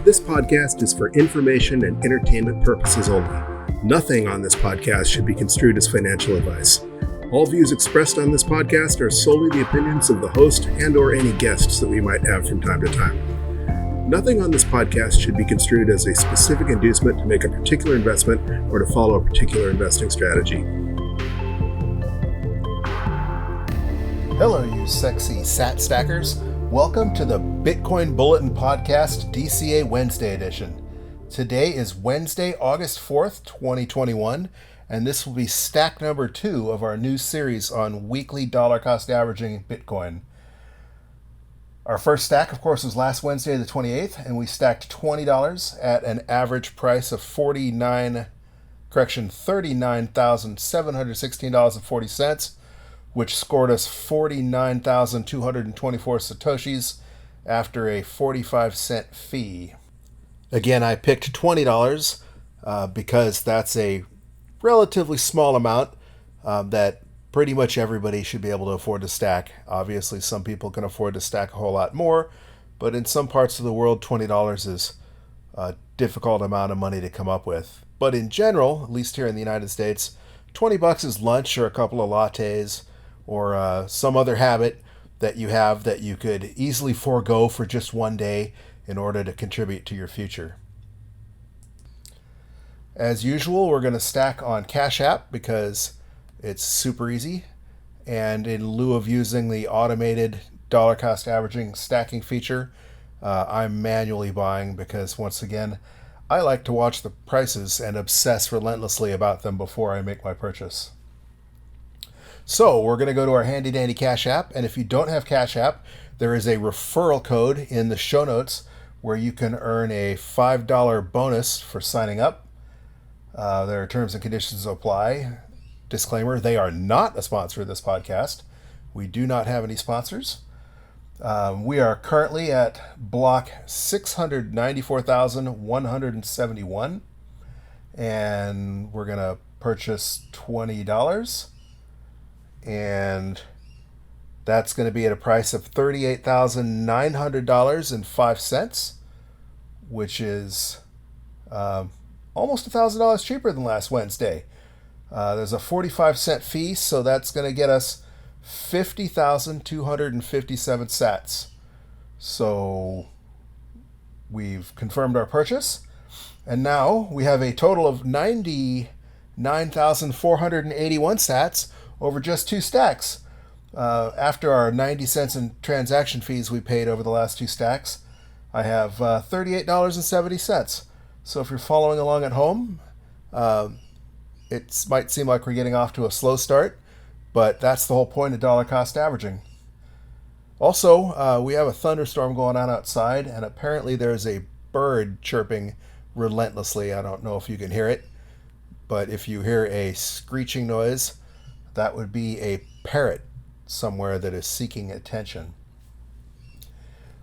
This podcast is for information and entertainment purposes only. Nothing on this podcast should be construed as financial advice. All views expressed on this podcast are solely the opinions of the host and/or any guests that we might have from time to time. Nothing on this podcast should be construed as a specific inducement to make a particular investment or to follow a particular investing strategy. Hello, you sexy sat stackers. Welcome to the Bitcoin Bulletin Podcast, DCA Wednesday edition. Today is Wednesday, August 4th, 2021, and this will be stack number 2 of our new series on weekly dollar cost averaging Bitcoin. Our first stack, of course, was last Wednesday, the 28th, and we stacked $20 at an average price of $39,716.40, which scored us 49,224 Satoshis after a 45-cent fee. Again, I picked $20 because that's a relatively small amount that pretty much everybody should be able to afford to stack. Obviously, some people can afford to stack a whole lot more, but in some parts of the world, $20 is a difficult amount of money to come up with. But in general, at least here in the United States, $20 is lunch or a couple of lattes, or some other habit that you have that you could easily forego for just one day in order to contribute to your future. As usual, we're going to stack on Cash App because it's super easy. And in lieu of using the automated dollar cost averaging stacking feature, I'm manually buying because, once again, I like to watch the prices and obsess relentlessly about them before I make my purchase. So we're going to go to our handy dandy Cash App, and if you don't have Cash App, there is a referral code in the show notes where you can earn a $5 bonus for signing up. There are terms and conditions to apply. Disclaimer, they are not a sponsor of this podcast. We do not have any sponsors. We are currently at block 694,171, and we're going to purchase $20. And that's going to be at a price of $38,900.05, which is almost $1,000 cheaper than last Wednesday. There's a 45-cent fee, so that's going to get us 50,257 sats. So we've confirmed our purchase, and now we have a total of 99,481 sats over just 2 stacks. After our 90 cents in transaction fees we paid over the last 2 stacks, I have $38.70. So if you're following along at home, it might seem like we're getting off to a slow start, but that's the whole point of dollar cost averaging. Also, we have a thunderstorm going on outside, and apparently there's a bird chirping relentlessly. I don't know if you can hear it, but if you hear a screeching noise, that would be a parrot somewhere that is seeking attention.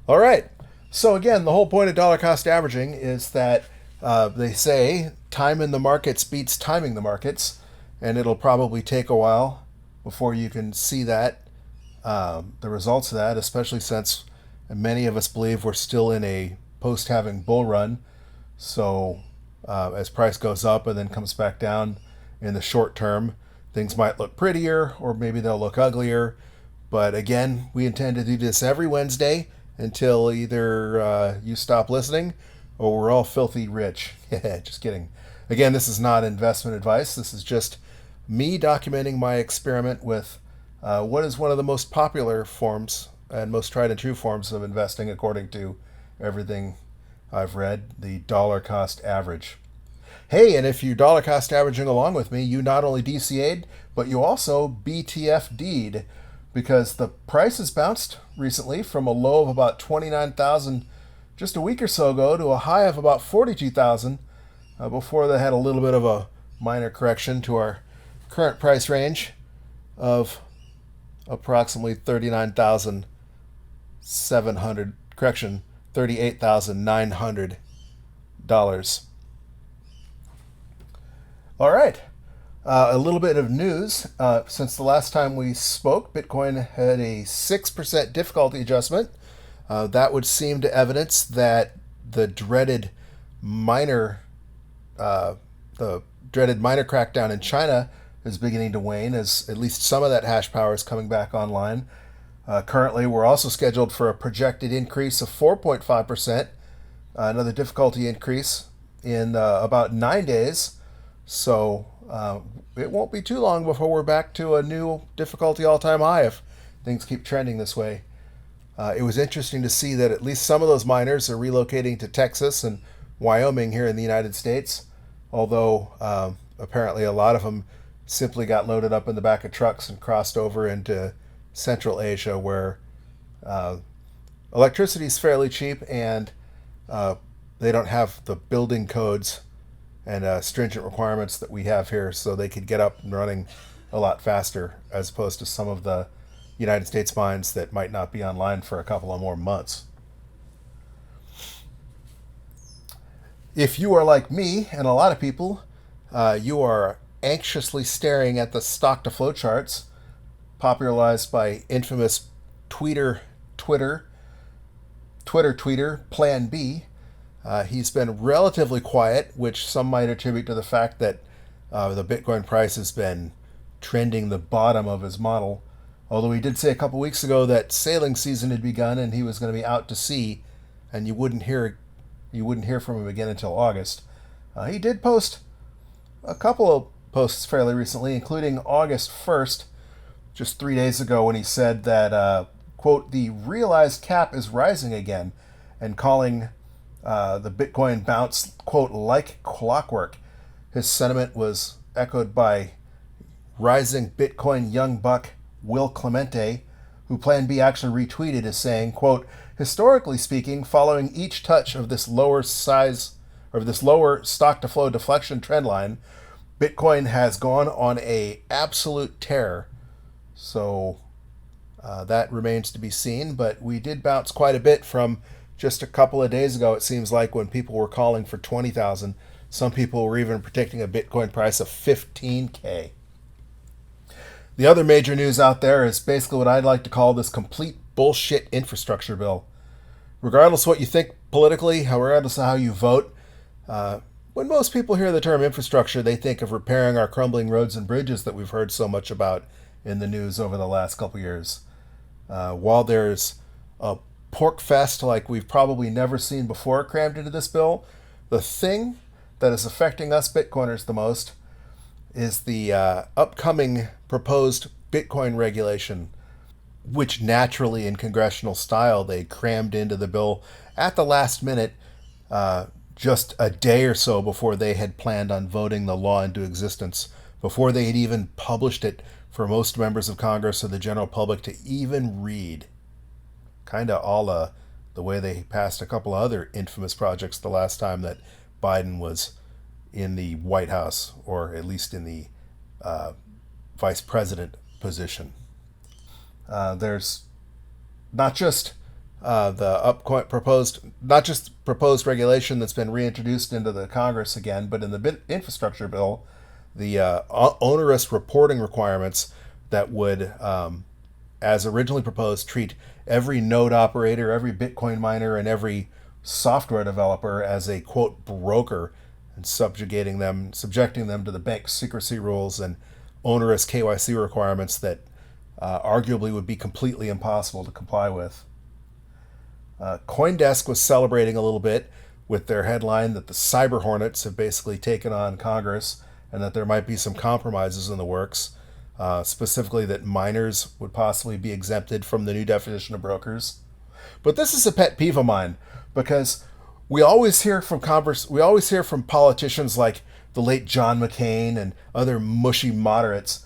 All right. So again, the whole point of dollar cost averaging is that they say time in the markets beats timing the markets, and it'll probably take a while before you can see that, the results of that, especially since many of us believe we're still in a post-halving bull run. So as price goes up and then comes back down in the short term, things might look prettier, or maybe they'll look uglier. But again, we intend to do this every Wednesday until either you stop listening or we're all filthy rich. Just kidding. Again, this is not investment advice. This is just me documenting my experiment with what is one of the most popular forms and most tried and true forms of investing, according to everything I've read, the dollar cost average. Hey, and if you're dollar cost averaging along with me, you not only DCA'd, but you also BTFD'd, because the price has bounced recently from a low of about 29,000 just a week or so ago to a high of about 42,000 before they had a little bit of a minor correction to our current price range of approximately $38,900. All right. A little bit of news. Since the last time we spoke, Bitcoin had a 6% difficulty adjustment. That would seem to evidence that the dreaded miner crackdown in China is beginning to wane, as at least some of that hash power is coming back online. Currently, we're also scheduled for a projected increase of 4.5%, another difficulty increase in about 9 days. So it won't be too long before we're back to a new difficulty all-time high if things keep trending this way. It was interesting to see that at least some of those miners are relocating to Texas and Wyoming here in the United States, although apparently a lot of them simply got loaded up in the back of trucks and crossed over into Central Asia, where electricity is fairly cheap and they don't have the building codes and stringent requirements that we have here, so they could get up and running a lot faster, as opposed to some of the United States mines that might not be online for a couple of more months. If you are like me and a lot of people, you are anxiously staring at the stock to flow charts popularized by infamous Twitter tweeter Plan B. He's been relatively quiet, which some might attribute to the fact that the Bitcoin price has been trending the bottom of his model. Although he did say a couple weeks ago that sailing season had begun and he was going to be out to sea, and you wouldn't hear from him again until August. He did post a couple of posts fairly recently, including August 1st, just 3 days ago, when he said that, quote, the realized cap is rising again, and calling the Bitcoin bounce, quote, like clockwork. His sentiment was echoed by rising Bitcoin young buck Will Clemente, who Plan B actually retweeted as saying, quote, historically speaking, following each touch of this lower stock to flow deflection trend line, Bitcoin has gone on a absolute tear. So that remains to be seen, but we did bounce quite a bit from just a couple of days ago. It seems like when people were calling for 20,000, some people were even predicting a Bitcoin price of 15K. The other major news out there is basically what I'd like to call this complete bullshit infrastructure bill. Regardless of what you think politically, regardless of how you vote, when most people hear the term infrastructure, they think of repairing our crumbling roads and bridges that we've heard so much about in the news over the last couple years. While there's a pork fest like we've probably never seen before crammed into this bill, the thing that is affecting us Bitcoiners the most is the upcoming proposed Bitcoin regulation, which naturally in congressional style they crammed into the bill at the last minute, just a day or so before they had planned on voting the law into existence, before they had even published it for most members of Congress or the general public to even read. Kind of a la the way they passed a couple of other infamous projects the last time that Biden was in the White House, or at least in the vice president position. There's not just proposed regulation that's been reintroduced into the Congress again, but in the infrastructure bill, the onerous reporting requirements that would, as originally proposed, treat every node operator, every Bitcoin miner, and every software developer as a, quote, broker, and subjecting them to the bank secrecy rules and onerous KYC requirements that arguably would be completely impossible to comply with. CoinDesk was celebrating a little bit with their headline that the cyber hornets have basically taken on Congress and that there might be some compromises in the works, specifically that miners would possibly be exempted from the new definition of brokers. But this is a pet peeve of mine, because we always hear from politicians like the late John McCain and other mushy moderates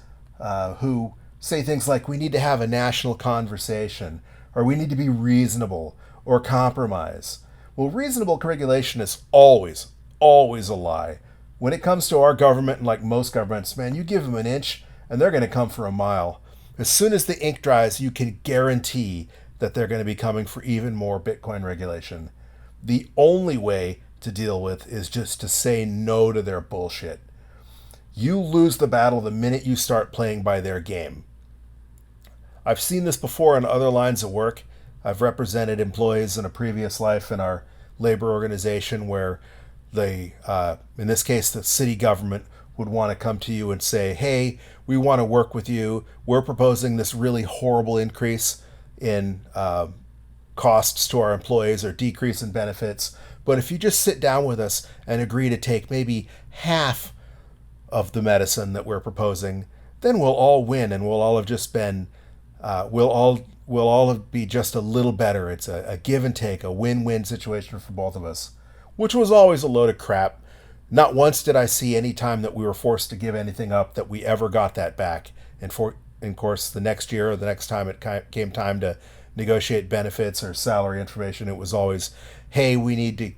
who say things like, we need to have a national conversation, or we need to be reasonable, or compromise. Well, reasonable regulation is always a lie. When it comes to our government, and like most governments, man, you give them an inch and they're going to come for a mile. As soon as the ink dries, you can guarantee that they're going to be coming for even more Bitcoin regulation. The only way to deal with is just to say no to their bullshit. You lose the battle the minute you start playing by their game. I've seen this before in other lines of work. I've represented employees in a previous life in our labor organization where in this case, the city government would want to come to you and say, hey, we want to work with you. We're proposing this really horrible increase in costs to our employees or decrease in benefits. But if you just sit down with us and agree to take maybe half of the medicine that we're proposing, then we'll all win and we'll all have just been, we'll all be just a little better. It's a give and take, a win-win situation for both of us, which was always a load of crap. Not once did I see any time that we were forced to give anything up that we ever got that back. And of course, the next year or the next time it came time to negotiate benefits or salary information, it was always, hey, we need to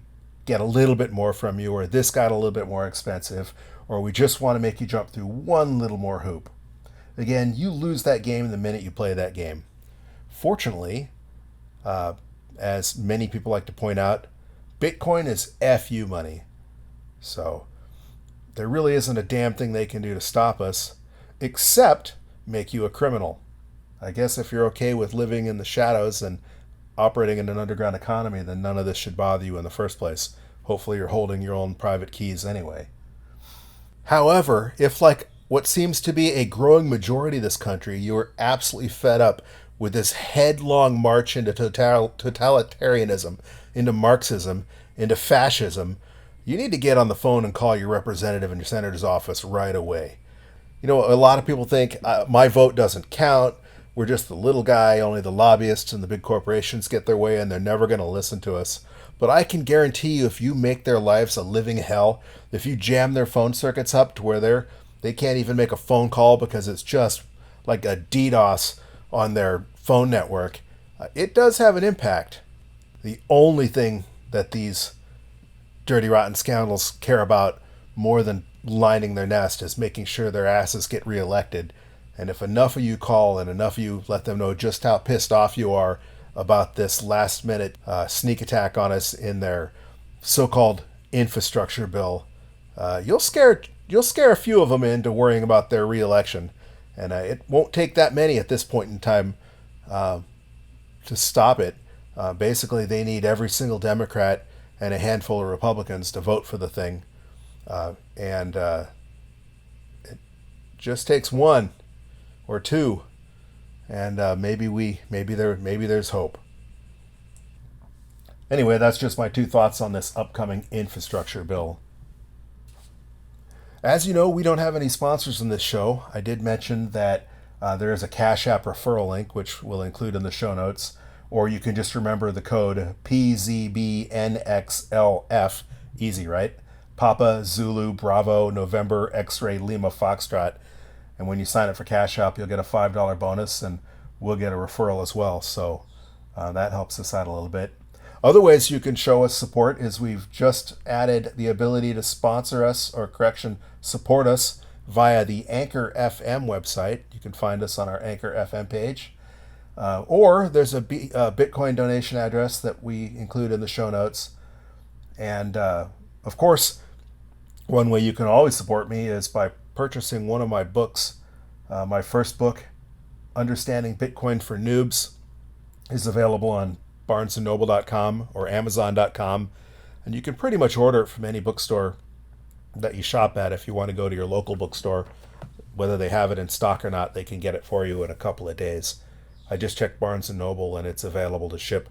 get a little bit more from you, or this got a little bit more expensive, or we just want to make you jump through one little more hoop. Again, you lose that game the minute you play that game. Fortunately, as many people like to point out, Bitcoin is FU money. So there really isn't a damn thing they can do to stop us, except make you a criminal. I guess if you're okay with living in the shadows and operating in an underground economy, then none of this should bother you in the first place. Hopefully you're holding your own private keys anyway. However, if like what seems to be a growing majority of this country, you are absolutely fed up with this headlong march into totalitarianism, into Marxism, into fascism, you need to get on the phone and call your representative in your senator's office right away. You know, a lot of people think my vote doesn't count. We're just the little guy. Only the lobbyists and the big corporations get their way and they're never going to listen to us. But I can guarantee you, if you make their lives a living hell, if you jam their phone circuits up to where they can't even make a phone call because it's just like a DDoS on their phone network, it does have an impact. The only thing that these dirty, rotten scoundrels care about more than lining their nest is making sure their asses get reelected. And if enough of you call and enough of you let them know just how pissed off you are about this last-minute sneak attack on us in their so-called infrastructure bill, you'll scare a few of them into worrying about their reelection. And it won't take that many at this point in time to stop it. Basically, they need every single Democrat and a handful of Republicans to vote for the thing. And it just takes one or two, and maybe there's hope. Anyway, that's just my 2 thoughts on this upcoming infrastructure bill. As you know, we don't have any sponsors in this show. I did mention that there is a Cash App referral link, which we'll include in the show notes, or you can just remember the code PZBNXLF, easy, right? Papa, Zulu, Bravo, November, X-Ray, Lima, Foxtrot. And when you sign up for Cash App, you'll get a $5 bonus, and we'll get a referral as well. So that helps us out a little bit. Other ways you can show us support is we've just added the ability to sponsor us, support us via the Anchor FM website. You can find us on our Anchor FM page. Or there's a Bitcoin donation address that we include in the show notes. And of course, one way you can always support me is by purchasing one of my books. My first book, Understanding Bitcoin for Noobs, is available on barnesandnoble.com or amazon.com. And you can pretty much order it from any bookstore that you shop at. If you want to go to your local bookstore, whether they have it in stock or not, they can get it for you in a couple of days. I just checked Barnes & Noble, and it's available to ship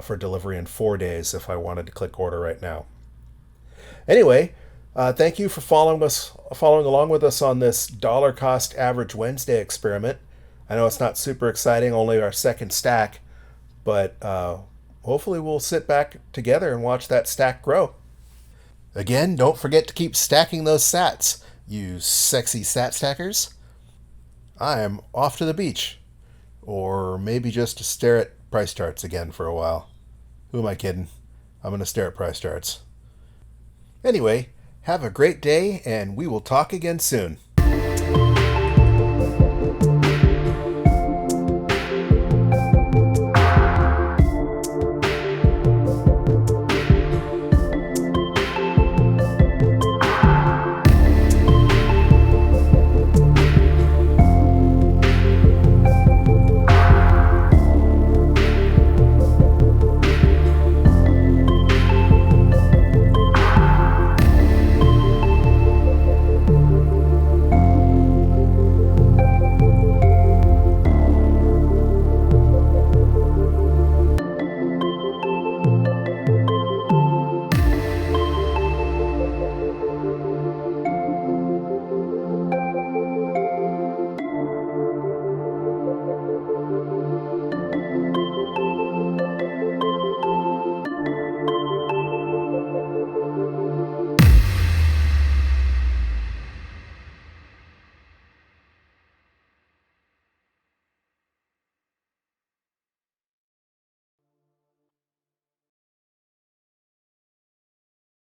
for delivery in 4 days if I wanted to click order right now. Anyway, thank you for following along with us on this dollar cost average Wednesday experiment. I know it's not super exciting, only our second stack, but hopefully we'll sit back together and watch that stack grow. Again, don't forget to keep stacking those sats, you sexy sat stackers. I am off to the beach. Or maybe just to stare at price charts again for a while. Who am I kidding? I'm going to stare at price charts. Anyway, have a great day, and we will talk again soon.